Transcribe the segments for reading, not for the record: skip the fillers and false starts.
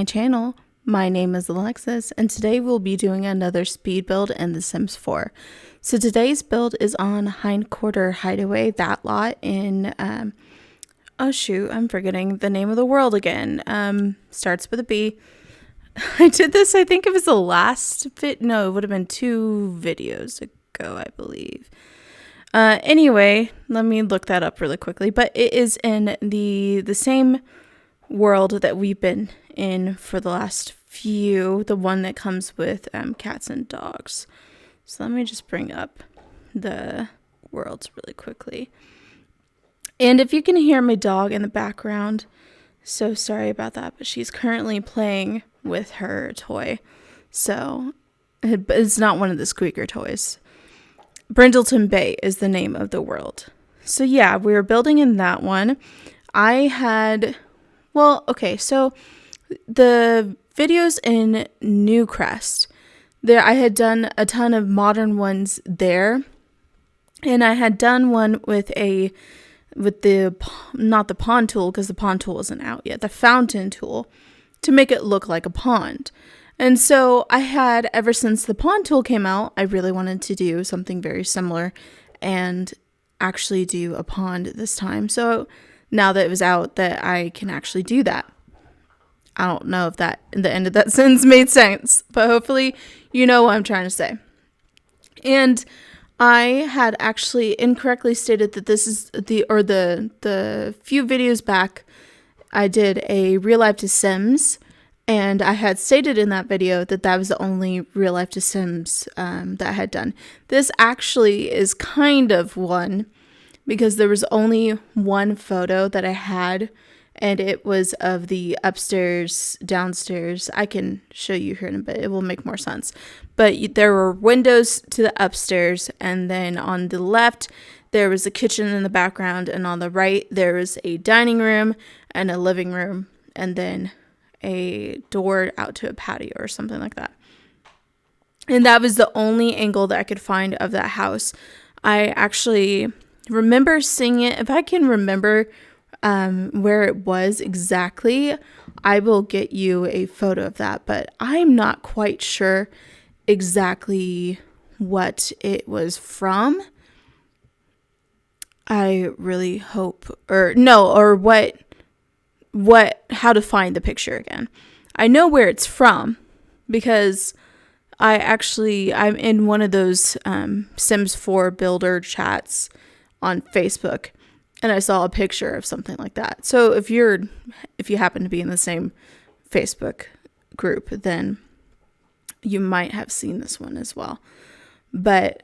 my channel. My name is Alexis, and today we'll be doing another speed build in The Sims 4. So today's build is on Hindquarter Hideaway, that lot in, oh shoot, I'm forgetting the name of the world again. Starts with a B. I did this, I think it was the last no, it would have been 2 videos ago, I believe. Anyway, let me look that up really quickly, but it is in the same world that we've been in for the last few, the one that comes with cats and dogs. So let me just bring up the worlds really quickly. And if you can hear my dog in the background, so sorry about that, but she's currently playing with her toy. So it's not one of the squeaker toys. Brindleton Bay is the name of the world. So yeah, we were building in that one. I had, well, okay, so the videos in Newcrest, there I had done a ton of modern ones there, and I had done one with the not the pond tool, because the pond tool isn't out yet, the fountain tool, to make it look like a pond. And so I had, ever since the pond tool came out, I really wanted to do something very similar and actually do a pond this time. So now that it was out, that I can actually do that. I don't know if that, the end of that sentence made sense, but hopefully you know what I'm trying to say. And I had actually incorrectly stated that this is the few videos back, I did a real life to Sims, and I had stated in that video that that was the only real life to Sims that I had done. This actually is kind of one, because there was only one photo that I had, and it was of the upstairs, downstairs. I can show you here in a bit. It will make more sense. But there were windows to the upstairs, and then on the left, there was a kitchen in the background, and on the right, there was a dining room and a living room, and then a door out to a patio or something like that. And that was the only angle that I could find of that house. I actually remember seeing it. If I can remember where it was exactly, I will get you a photo of that, but I'm not quite sure exactly what it was from. I really hope, how to find the picture again. I know where it's from, because I'm in one of those Sims 4 builder chats on Facebook, and I saw a picture of something like that. So if you happen to be in the same Facebook group, then you might have seen this one as well. But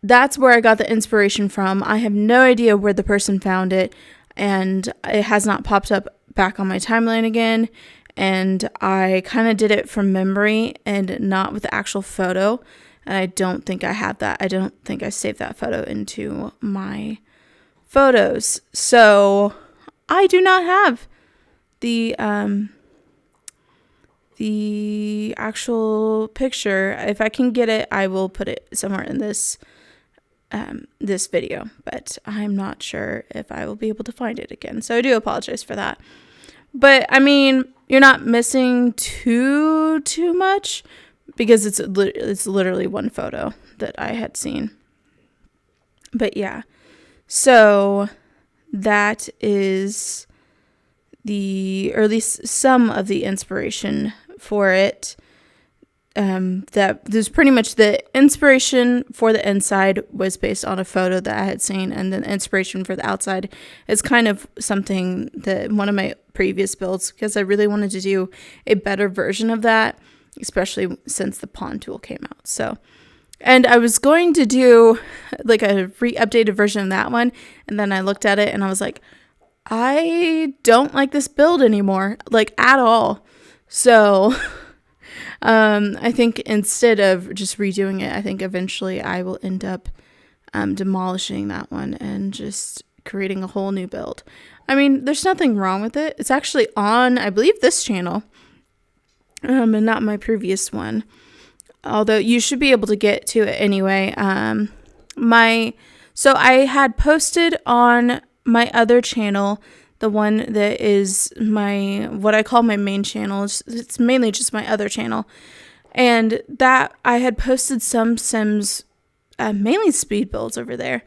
that's where I got the inspiration from. I have no idea where the person found it, and it has not popped up back on my timeline again. And I kind of did it from memory and not with the actual photo. And I don't think I have that. I don't think I saved that photo into my photos. So I do not have the actual picture. If I can get it, I will put it somewhere in this video, but I'm not sure if I will be able to find it again. So I do apologize for that. But I mean, you're not missing too much, because it's literally one photo that I had seen. But yeah, so that is or at least some of the inspiration for it. That there's pretty much the inspiration for the inside was based on a photo that I had seen, and then the inspiration for the outside is kind of something that one of my previous builds, because I really wanted to do a better version of that, especially since the pond tool came out. So, and I was going to do like a updated version of that one, and then I looked at it and I was like, I don't like this build anymore, like at all. So I think instead of just redoing it, I think eventually I will end up demolishing that one and just creating a whole new build. I mean, there's nothing wrong with it. It's actually on, I believe, this channel, and not my previous one. Although you should be able to get to it anyway. So I had posted on my other channel the one that is what I call my main channel. It's mainly just my other channel. And that I had posted some Sims, mainly speed builds over there,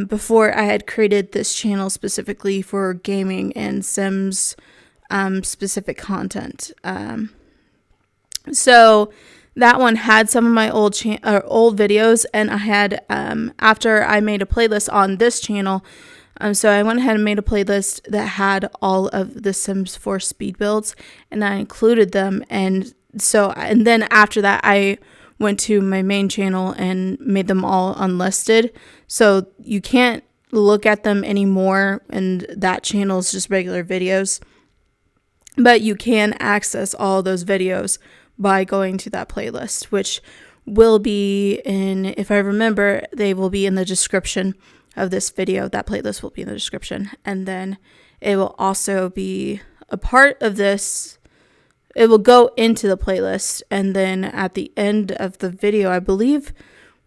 before I had created this channel specifically for gaming and Sims specific content. So that one had some of my old videos, and I had, after I made a playlist on this channel, so I went ahead and made a playlist that had all of the Sims 4 speed builds, and I included them. And then after that, I went to my main channel and made them all unlisted. So you can't look at them anymore, and that channel is just regular videos. But you can access all those videos by going to that playlist, which will be if I remember, they will be in the description of this video. That playlist will be in the description. And then it will also be a part of this. It will go into the playlist, and then at the end of the video, I believe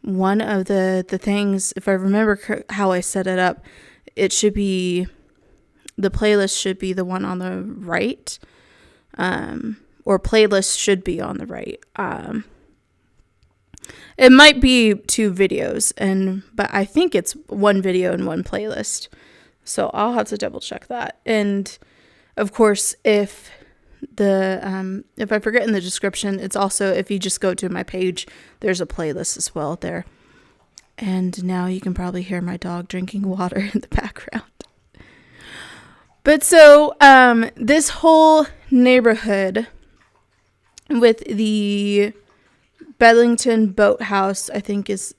one of the things, if I remember how I set it up, the playlist should be the one on the right, or playlist should be on the right. It might be 2 videos, but I think it's 1 video and 1 playlist. So I'll have to double check that. And of course, if I forget in the description, it's also, if you just go to my page, there's a playlist as well there. And now you can probably hear my dog drinking water in the background. But so this whole neighborhood with the Bedlington Boathouse, I think, is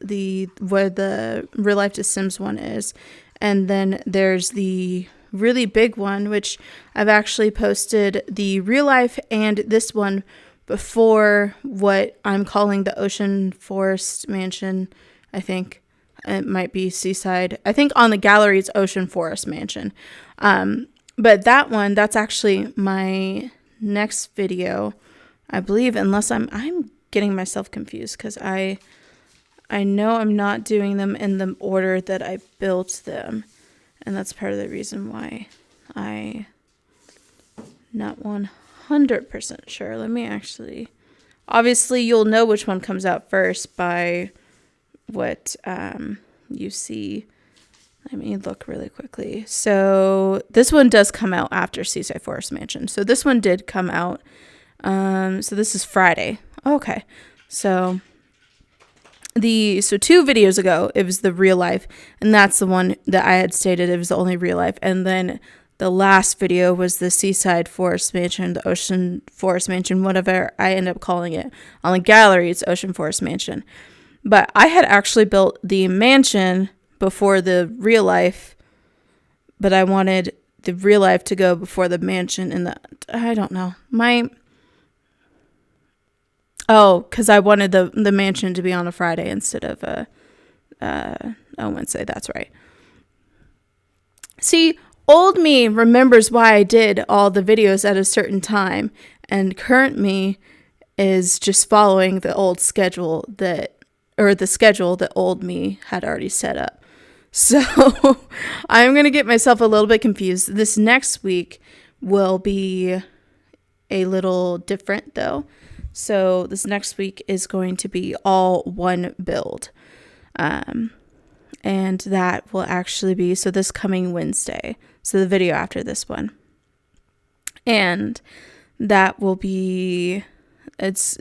where the Real Life to Sims one is. And then there's the really big one, which I've actually posted the real life and this one before what I'm calling the Ocean Forest Mansion. I think it might be Seaside. I think on the gallery it's Ocean Forest Mansion. But that's actually my next video, I believe, unless I'm getting myself confused, because I know I'm not doing them in the order that I built them. And that's part of the reason why I'm not 100% sure. Let me actually... Obviously, you'll know which one comes out first by what you see. Let me look really quickly. So this one does come out after Seaside Forest Mansion. So this one did come out. So this is Friday. Okay. So 2 videos ago, it was the real life, and that's the one that I had stated it was the only real life. And then the last video was the Seaside Forest Mansion, the Ocean Forest Mansion, whatever I end up calling it. On the gallery, it's Ocean Forest Mansion. But I had actually built the mansion before the real life, but I wanted the real life to go before the mansion. And I don't know. Because I wanted the mansion to be on a Friday instead of a Wednesday. That's right. See, old me remembers why I did all the videos at a certain time, and current me is just following the old schedule the schedule that old me had already set up. So I'm going to get myself a little bit confused. This next week will be a little different, though. So this next week is going to be all 1 build. And that will actually be, so this coming Wednesday. So the video after this one. And that will be, it's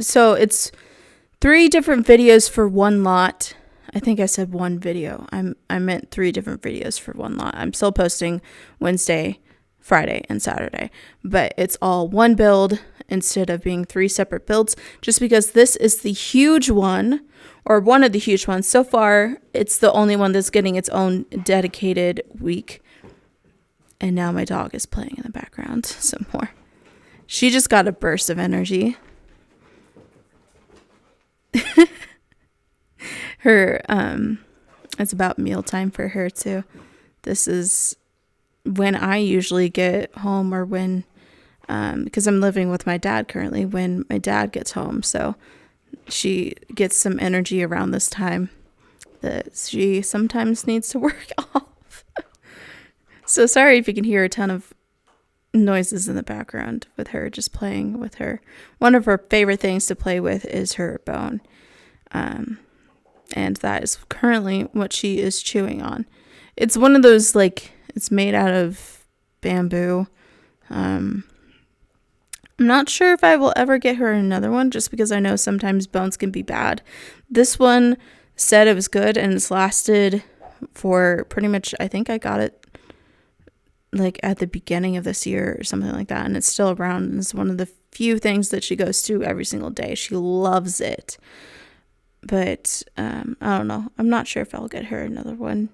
3 different videos for 1 lot. I think I said 1 video. I meant 3 different videos for 1 lot. I'm still posting Wednesday, Friday, and Saturday. But it's all 1 build instead of being 3 separate builds, just because this is the huge one, or one of the huge ones. So far, it's the only one that's getting its own dedicated week. And now my dog is playing in the background some more. She just got a burst of energy. It's about mealtime for her too. This is when I usually get home, or when because I'm living with my dad currently, when my dad gets home. So she gets some energy around this time that she sometimes needs to work off. So sorry if you can hear a ton of noises in the background with her just playing with her. One of her favorite things to play with is her bone. And that is currently what she is chewing on. It's one of those, like, it's made out of bamboo. I'm not sure if I will ever get her another one, just because I know sometimes bones can be bad. This one said it was good, and it's lasted for pretty much, I think I got it like at the beginning of this year or something like that, and it's still around, and it's one of the few things that she goes to every single day. She loves it. But I don't know. I'm not sure if I'll get her another one,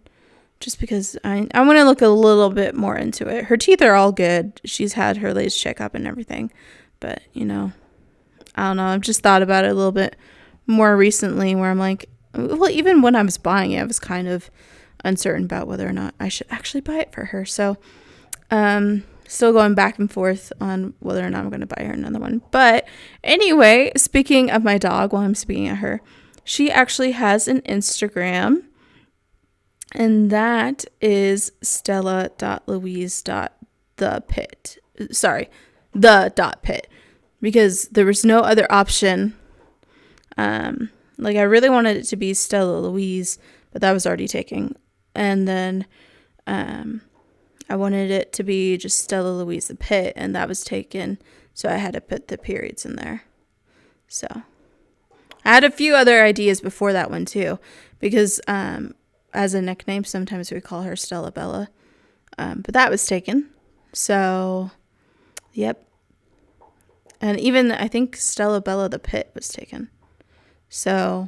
just because I want to look a little bit more into it. Her teeth are all good. She's had her latest checkup and everything. But, you know, I don't know. I've just thought about it a little bit more recently, where I'm like, well, even when I was buying it, I was kind of uncertain about whether or not I should actually buy it for her. So still going back and forth on whether or not I'm going to buy her another one. But anyway, speaking of my dog, while I'm speaking of her, she actually has an Instagram, and that is stella.louise.thepit. Sorry, the.pit, because there was no other option. Like, I really wanted it to be Stella Louise, but that was already taken. And then I wanted it to be just Stella Louise the Pit, and that was taken, so I had to put the periods in there. So I had a few other ideas before that one too, because as a nickname, sometimes we call her Stella Bella, but that was taken. So, yep. And even I think Stella Bella the Pit was taken. So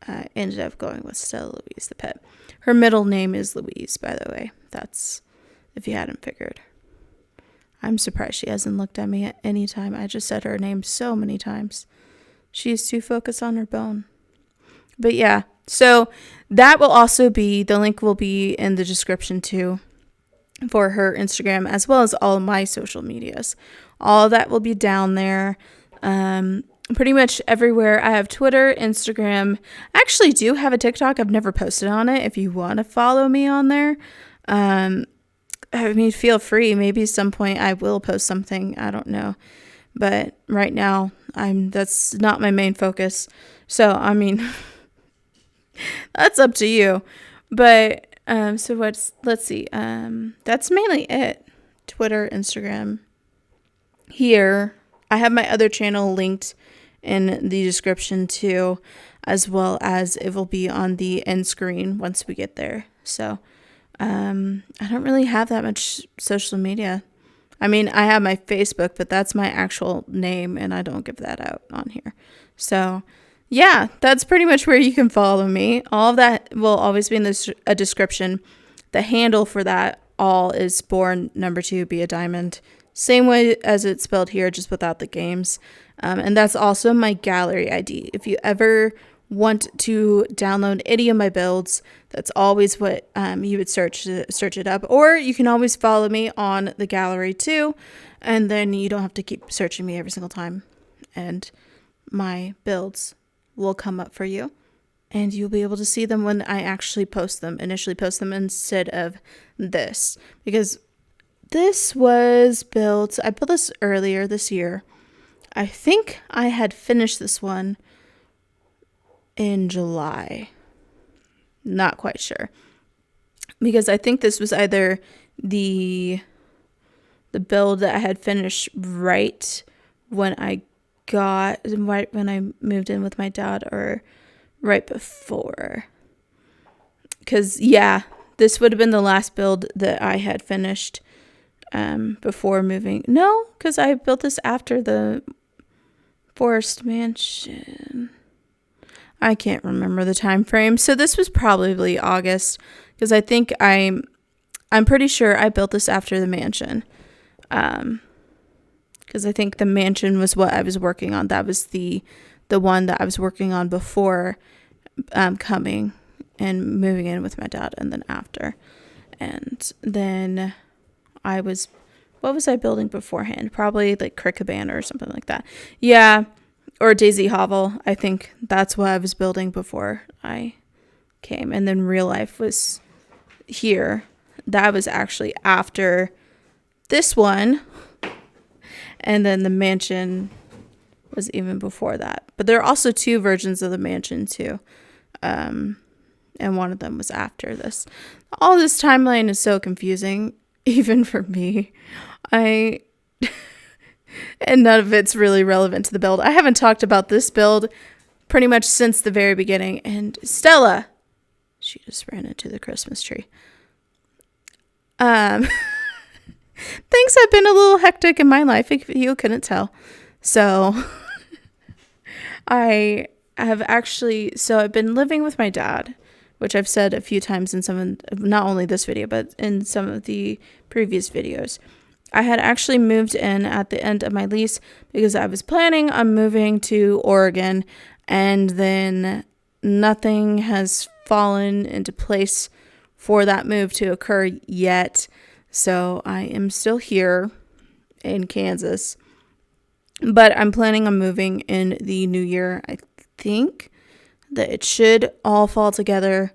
I ended up going with Stella Louise the Pit. Her middle name is Louise, by the way. That's if you hadn't figured. I'm surprised she hasn't looked at me at any time. I just said her name so many times. She's too focused on her bone. But yeah, so that will also be, the link will be in the description too, for her Instagram, as well as all of my social medias. All of that will be down there. Pretty much everywhere. I have Twitter, Instagram. I actually do have a TikTok. I've never posted on it. If you want to follow me on there, I mean, feel free. Maybe at some point I will post something. I don't know. But right now, that's not my main focus. So, I mean, that's up to you. But, so let's see. That's mainly it. Twitter, Instagram. Here, I have my other channel linked in the description too, as well as it will be on the end screen once we get there. So, I don't really have that much social media. I mean, I have my Facebook, but that's my actual name, and I don't give that out on here. So, yeah, that's pretty much where you can follow me. All of that will always be in a description. The handle for that all is born number 2 be a diamond. Same way as it's spelled here, just without the games. And that's also my gallery ID. If you ever want to download any of my builds, that's always what you would search it up. Or you can always follow me on the gallery too, and then you don't have to keep searching me every single time. And my builds will come up for you, and you'll be able to see them when I actually initially post them instead of this. Because this was built, I built this earlier this year. I think I had finished this one in July. Not quite sure. Because I think this was either the build that I had finished right when I moved in with my dad, or right before. Because, yeah, this would have been the last build that I had finished before moving. No, because I built this after the Forest Mansion. I can't remember the time frame. So this was probably August, because I think I'm pretty sure I built this after the mansion. Because I think the mansion was what I was working on. That was the one that I was working on before coming and moving in with my dad, and then after. And then what was I building beforehand? Probably like Crick Cabana or something like that. Yeah, or Daisy Hovel. I think that's what I was building before I came. And then real life was here. that was actually after this one. And then the mansion was even before that. But there are also 2 versions of the mansion too. And one of them was after this. All this timeline is so confusing, even for me. And none of it's really relevant to the build. I haven't talked about this build pretty much since the very beginning. And Stella, she just ran into the Christmas tree. Things have been a little hectic in my life, if you couldn't tell. So I've been living with my dad, which I've said a few times in some of, not only this video, but in some of the previous videos. I had actually moved in at the end of my lease because I was planning on moving to Oregon, and then nothing has fallen into place for that move to occur yet. So I am still here in Kansas, but I'm planning on moving in the new year. I think that it should all fall together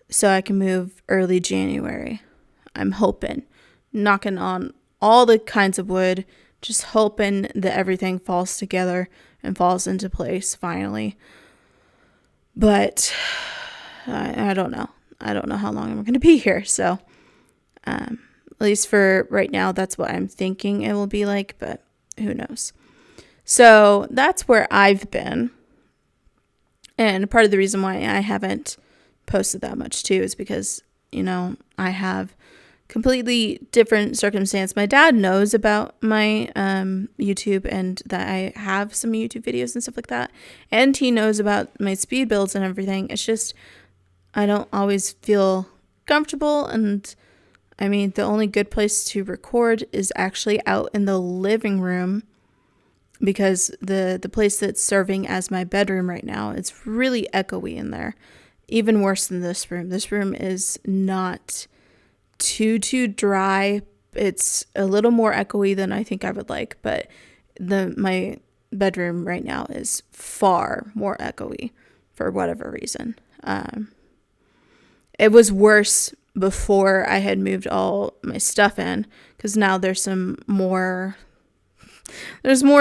so I can move early January. I'm hoping, knocking on all the kinds of wood, just hoping that everything falls together and falls into place finally. But I don't know. I don't know how long I'm going to be here. So at least for right now, that's what I'm thinking it will be like, but who knows. So that's where I've been. And part of the reason why I haven't posted that much too is because, I have completely different circumstance. My dad knows about my YouTube and that I have some YouTube videos and stuff like that. And he knows about my speed builds and everything. It's just, I don't always feel comfortable. And I mean, the only good place to record is actually out in the living room, because the place that's serving as my bedroom right now, it's really echoey in there. Even worse than this room. This room is not too dry. It's a little more echoey than I think I would like, but my bedroom right now is far more echoey for whatever reason. It was worse before I had moved all my stuff in, because now there's more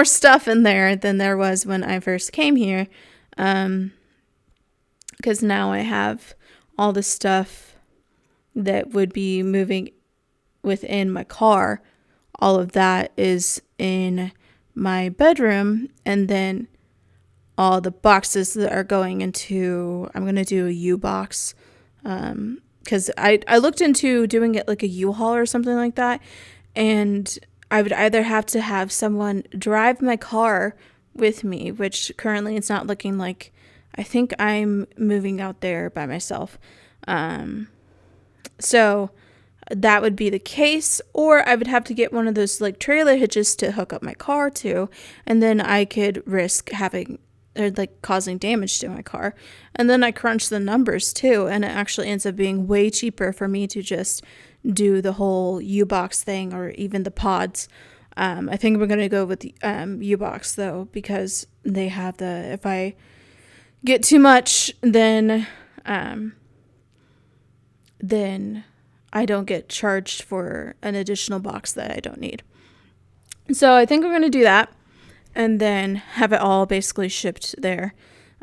stuff in there than there was when I first came here, because now I have all the stuff that would be moving within my car. All of that is in my bedroom, and then all the boxes that are going into, I'm going to do a U-box, because I looked into doing it like a U-Haul or something like that, and I would either have to have someone drive my car with me, which currently it's not looking like. I think I'm moving out there by myself. So that would be the case, or I would have to get one of those like trailer hitches to hook up my car to, and then I could risk causing damage to my car. And then I crunch the numbers too, and it actually ends up being way cheaper for me to just do the whole U-box thing, or even the pods. I think we're going to go with the U-box though, because they have if I get too much, then I don't get charged for an additional box that I don't need. So I think we're going to do that, and then have it all basically shipped there.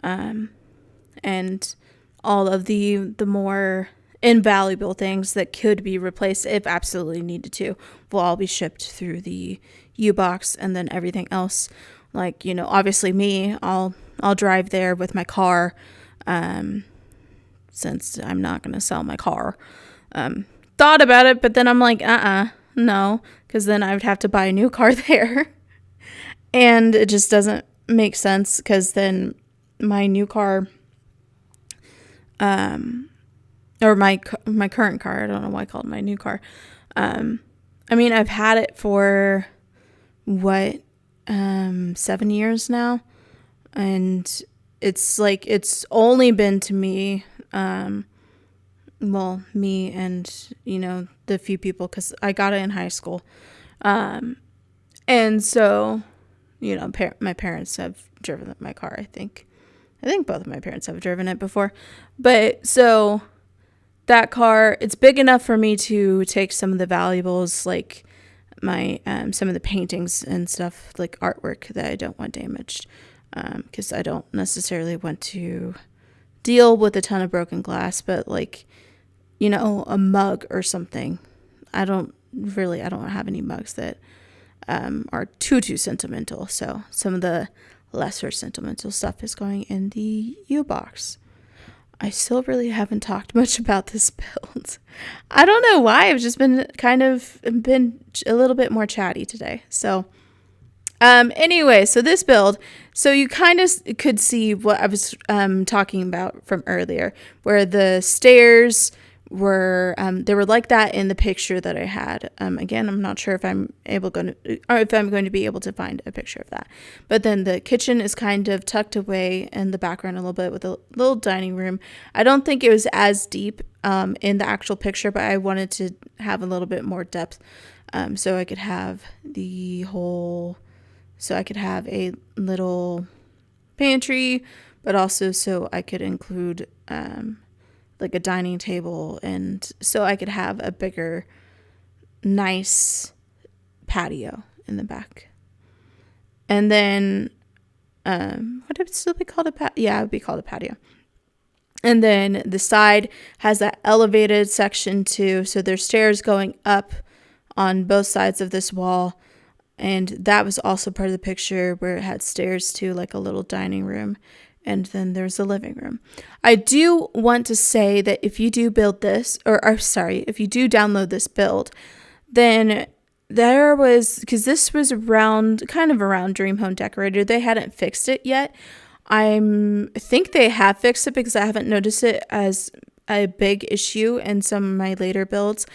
And all of the more invaluable things that could be replaced if absolutely needed to will all be shipped through the U-box, and then everything else, like, obviously me, I'll drive there with my car, since I'm not going to sell my car. Thought about it, but then I'm like, no, because then I would have to buy a new car there. And it just doesn't make sense, because then my new car, or my current car, I don't know why I called it my new car. I mean, I've had it for 7 years now, and it's only been to me, me and, the few people, because I got it in high school. And so, my parents have driven my car, I think both of my parents have driven it before. But so that car, it's big enough for me to take some of the valuables, like my some of the paintings and stuff, like artwork that I don't want damaged, because I don't necessarily want to deal with a ton of broken glass, but like, you know, a mug or something. I don't have any mugs that are too sentimental. So some of the lesser sentimental stuff is going in the U-box. I still really haven't talked much about this build. I don't know why. I've just been a little bit more chatty today. So anyway, so this build, so you kind of could see what I was talking about from earlier, where the stairs were they were like that in the picture that I had. Again, I'm not sure if I'm going to be able to find a picture of that. But then the kitchen is kind of tucked away in the background a little bit with a little dining room. I don't think it was as deep in the actual picture, but I wanted to have a little bit more depth, so I could have a little pantry, but also so I could include like a dining table, and so I could have a bigger, nice patio in the back. And then, would it still be called a patio? Yeah, it would be called a patio. And then the side has that elevated section too, so there's stairs going up on both sides of this wall. And that was also part of the picture where it had stairs to like a little dining room. And then there's a living room. I do want to say that if you do build this, if you do download this build, then because this was around Dream Home Decorator. They hadn't fixed it yet. I think they have fixed it because I haven't noticed it as a big issue in some of my later builds.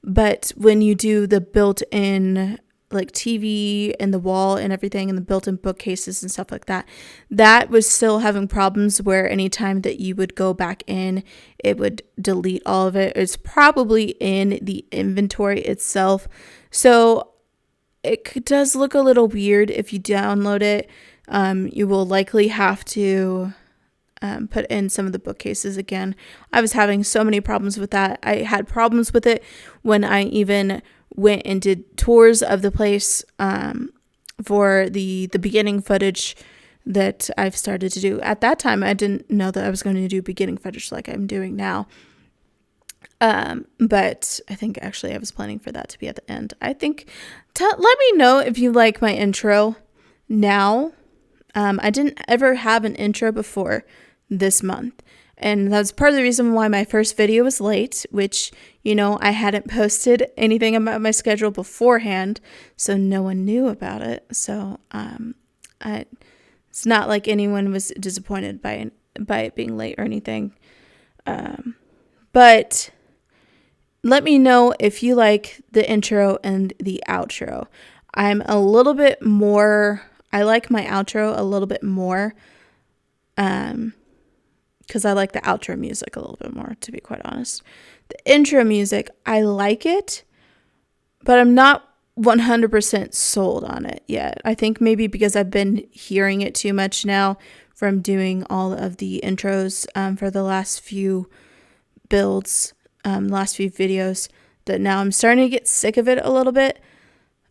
But when you do the built-in like TV and the wall and everything and the built-in bookcases and stuff like that, that was still having problems where anytime that you would go back in, it would delete all of it. It's probably in the inventory itself. So it does look a little weird if you download it. You will likely have to put in some of the bookcases again. I was having so many problems with that. I had problems with it when I even went and did tours of the place for the beginning footage that I've started to do. At that time, I didn't know that I was going to do beginning footage like I'm doing now. But I think actually I was planning for that to be at the end. I think, let me know if you like my intro now. I didn't ever have an intro before this month. And that's part of the reason why my first video was late, which, you know, I hadn't posted anything about my schedule beforehand, so no one knew about it. So it's not like anyone was disappointed by it being late or anything. But let me know if you like the intro and the outro. I like my outro a little bit more. Because I like the outro music a little bit more, to be quite honest. The intro music, I like it, but I'm not 100% sold on it yet. I think maybe because I've been hearing it too much now from doing all of the intros for the last few builds, last few videos, that now I'm starting to get sick of it a little bit.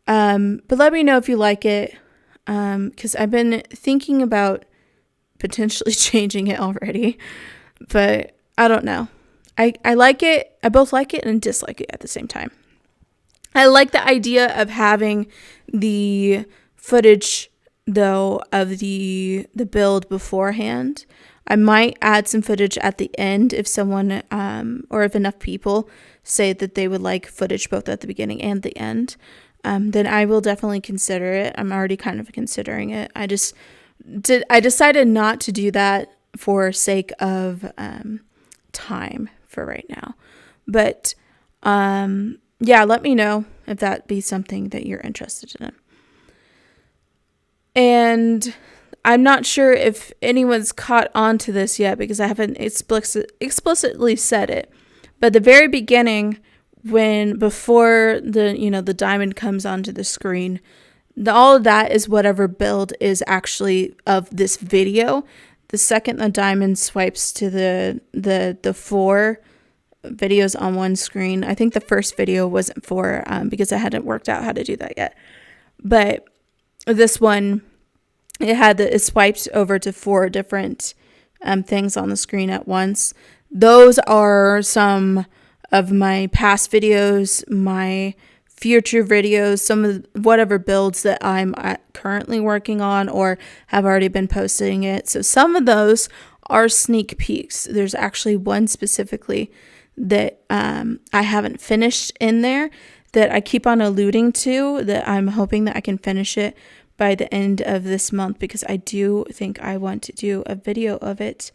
But let me know if you like it, because I've been thinking about potentially changing it already, but I don't know. I like it. I both like it and dislike it at the same time. I like the idea of having the footage though of the build beforehand. I might add some footage at the end if someone or if enough people say that they would like footage both at the beginning and the end. Then I will definitely consider it. I'm already kind of considering it. I decided not to do that for sake of time for right now. But yeah, let me know if that be something that you're interested in. And I'm not sure if anyone's caught on to this yet because I haven't explicitly said it. But the very beginning, before the diamond comes onto the screen, all of that is whatever build is actually of this video. The second the diamond swipes to the 4 videos on one screen. I think the first video wasn't for, because I hadn't worked out how to do that yet. But this one, it swiped over to 4 different things on the screen at once. Those are some of my past videos, my future videos, some of whatever builds that I'm currently working on or have already been posting it. So some of those are sneak peeks. There's actually one specifically that I haven't finished in there that I keep on alluding to, that I'm hoping that I can finish it by the end of this month, because I do think I want to do a video of it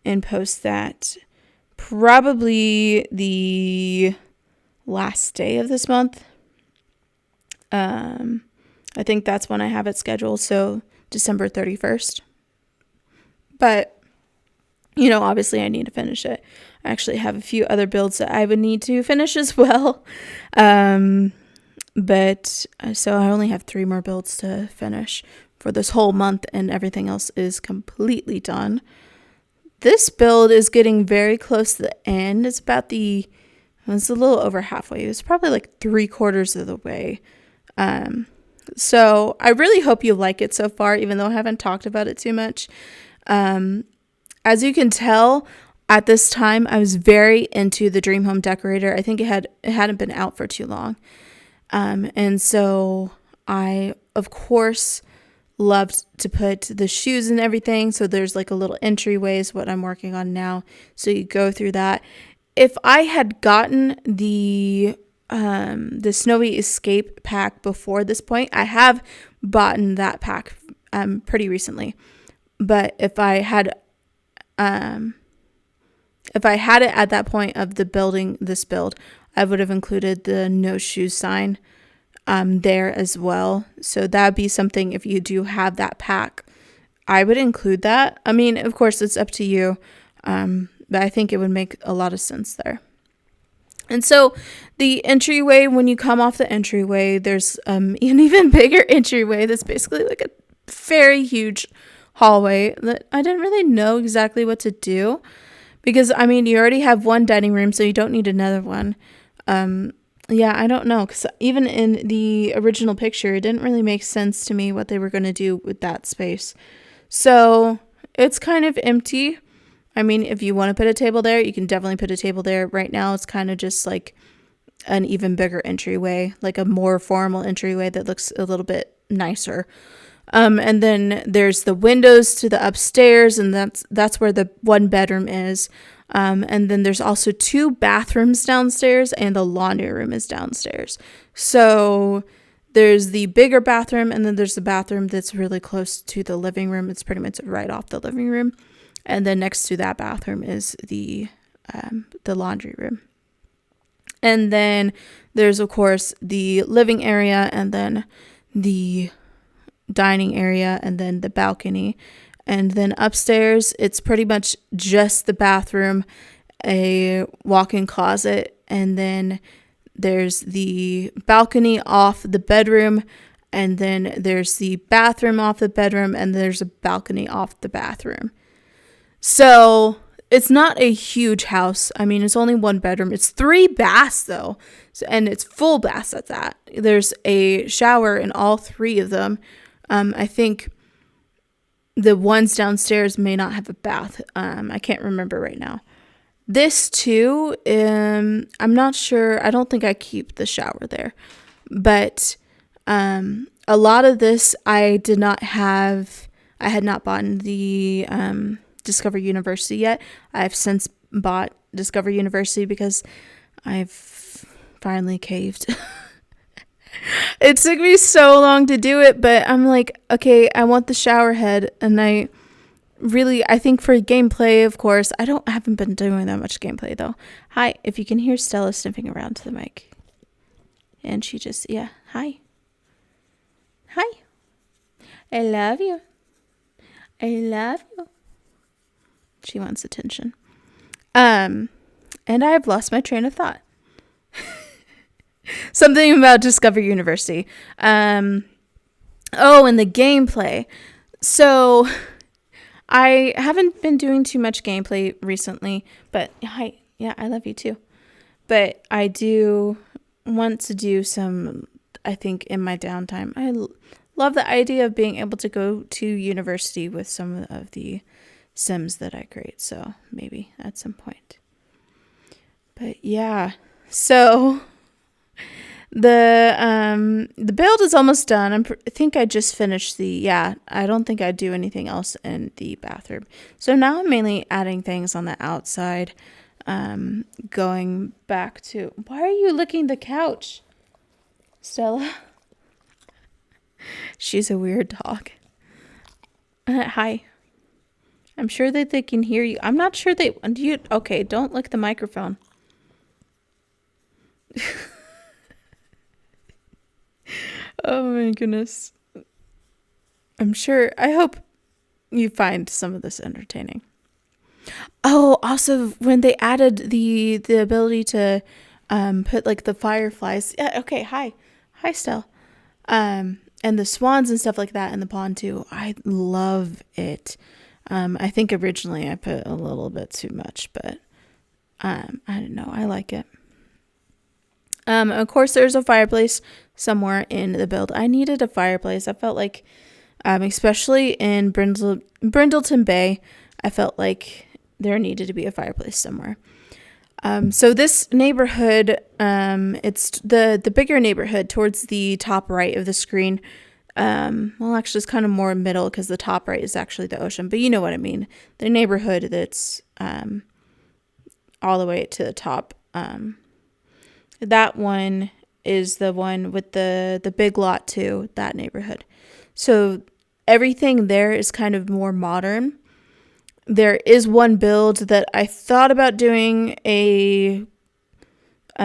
and post that probably the last day of this month. I think that's when I have it scheduled, so December 31st. But, obviously I need to finish it. I actually have a few other builds that I would need to finish as well. But so I only have 3 more builds to finish for this whole month, and everything else is completely done. This build is getting very close to the end. It's a little over halfway. It's probably like 3/4 of the way. So I really hope you like it so far, even though I haven't talked about it too much. As you can tell, at this time, I was very into the Dream Home Decorator. I think it hadn't been out for too long. And so I, of course, loved to put the shoes and everything. So there's like a little entryway is what I'm working on now. So you go through that. If I had gotten the Snowy Escape pack before this point, I have bought that pack pretty recently. But if I had it at that point of the building this build, I would have included the no shoe sign there as well. So that'd be something, if you do have that pack, I would include that. I mean, of course, it's up to you. But I think it would make a lot of sense there. And so the entryway, when you come off the entryway, there's an even bigger entryway that's basically like a very huge hallway that I didn't really know exactly what to do, because I mean, you already have one dining room, so you don't need another one. Yeah, I don't know, because even in the original picture, it didn't really make sense to me what they were going to do with that space. So it's kind of empty. I mean, if you want to put a table there, you can definitely put a table there. Right now, it's kind of just like an even bigger entryway, like a more formal entryway that looks a little bit nicer. And then there's the windows to the upstairs, and that's where the 1 bedroom is. And then there's also 2 bathrooms downstairs, and the laundry room is downstairs. So there's the bigger bathroom, and then there's the bathroom that's really close to the living room. It's pretty much right off the living room. And then next to that bathroom is the laundry room. And then there's, of course, the living area, and then the dining area, and then the balcony. And then upstairs, it's pretty much just the bathroom, a walk-in closet, and then there's the balcony off the bedroom, and then there's the bathroom off the bedroom, and there's a balcony off the bathroom. So it's not a huge house. I mean, it's only 1 bedroom. It's 3 baths though. And it's full baths at that. There's a shower in all 3 of them. I think the ones downstairs may not have a bath. I can't remember right now. This too, I'm not sure. I don't think I keep the shower there. But a lot of this I did not have. I had not bought the Discover University yet. I've since bought Discover University because I've finally caved. It took me so long to do it, but I'm like, okay, I want the shower head, and I think for gameplay, of course, I haven't been doing that much gameplay though. Hi, if you can hear Stella sniffing around to the mic. And she just, yeah, hi. Hi. I love you. I love you. She wants attention. And I've lost my train of thought. Something about Discover University. And the gameplay. So I haven't been doing too much gameplay recently, but hi. Yeah, I love you too. But I do want to do some, I think, in my downtime. Love the idea of being able to go to university with some of the Sims that I create. So maybe at some point. But yeah, so the build is almost done. I think I just finished I don't think I'd do anything else in the bathroom. So now I'm mainly adding things on the outside. Going back to, why are you licking the couch, Stella? She's a weird dog. Hi. I'm sure that they can hear you. I'm not sure okay, don't lick the microphone. Oh my goodness. I hope you find some of this entertaining. Oh, also when they added the ability to put like the fireflies. Yeah, okay, hi. Hi, Stell. And the swans and stuff like that in the pond too. I love it. I think originally I put a little bit too much, but I don't know. I like it. Of course, there's a fireplace somewhere in the build. I needed a fireplace. I felt like, especially in Brindleton Bay, I felt like there needed to be a fireplace somewhere. So this neighborhood, it's the bigger neighborhood towards the top right of the screen. Well, actually, it's kind of more middle because the top right is actually the ocean, but you know what I mean. The neighborhood that's all the way to the top. That one is the one with the big lot too, that neighborhood. So everything there is kind of more modern. There is one build that I thought about doing a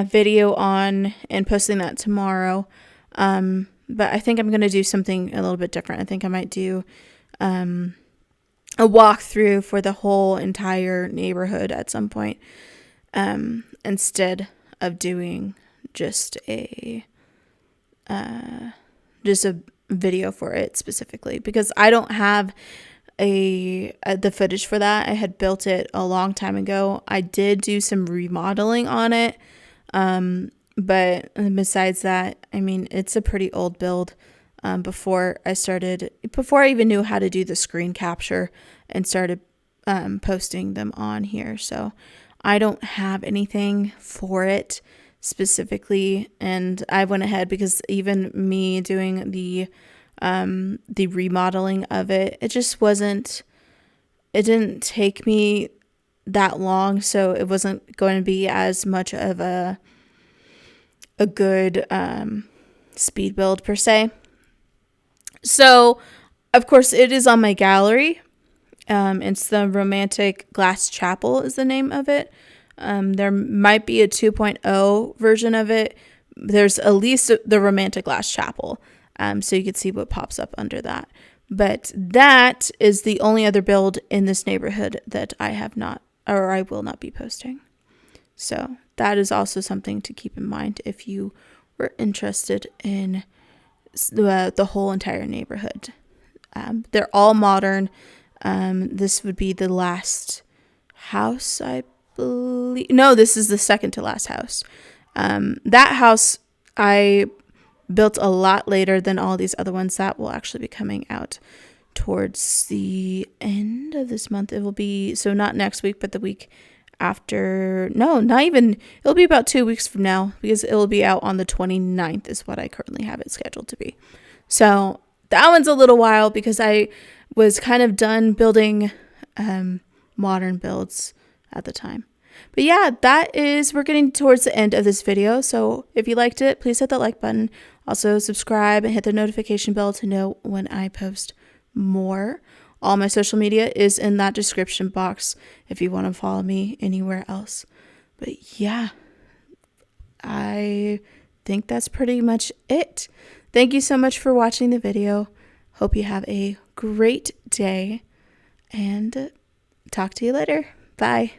video on and posting that tomorrow. But I think I'm going to do something a little bit different. I think I might do a walkthrough for the whole entire neighborhood at some point, instead of doing just a video for it specifically, because I don't have the footage for that. I had built it a long time ago. I did do some remodeling on it, but besides that, I mean, it's a pretty old build. Before I even knew how to do the screen capture and started posting them on here, so I don't have anything for it specifically, and I went ahead because even me doing the remodeling of it, it didn't take me that long, so it wasn't going to be as much of a good speed build per se. So of course it is on my gallery. It's the Romantic Glass Chapel is the name of it. There might be a 2.0 version of it. There's at least the Romantic Glass Chapel. So you can see what pops up under that. But that is the only other build in this neighborhood that I will not be posting. So that is also something to keep in mind if you were interested in the whole entire neighborhood. They're all modern. This would be the last house, I believe. No, this is the second to last house. That house I built a lot later than all these other ones. That will actually be coming out towards the end of this month. It will be, so not next week, but the week after. No, not even. It'll be about 2 weeks from now, because it will be out on the 29th is what I currently have it scheduled to be. So that one's a little while because I was kind of done building modern builds at the time. But yeah, we're getting towards the end of this video. So if you liked it, please hit that like button. Also subscribe and hit the notification bell to know when I post more. All my social media is in that description box if you want to follow me anywhere else. But yeah, I think that's pretty much it. Thank you so much for watching the video. Hope you have a great day and talk to you later. Bye.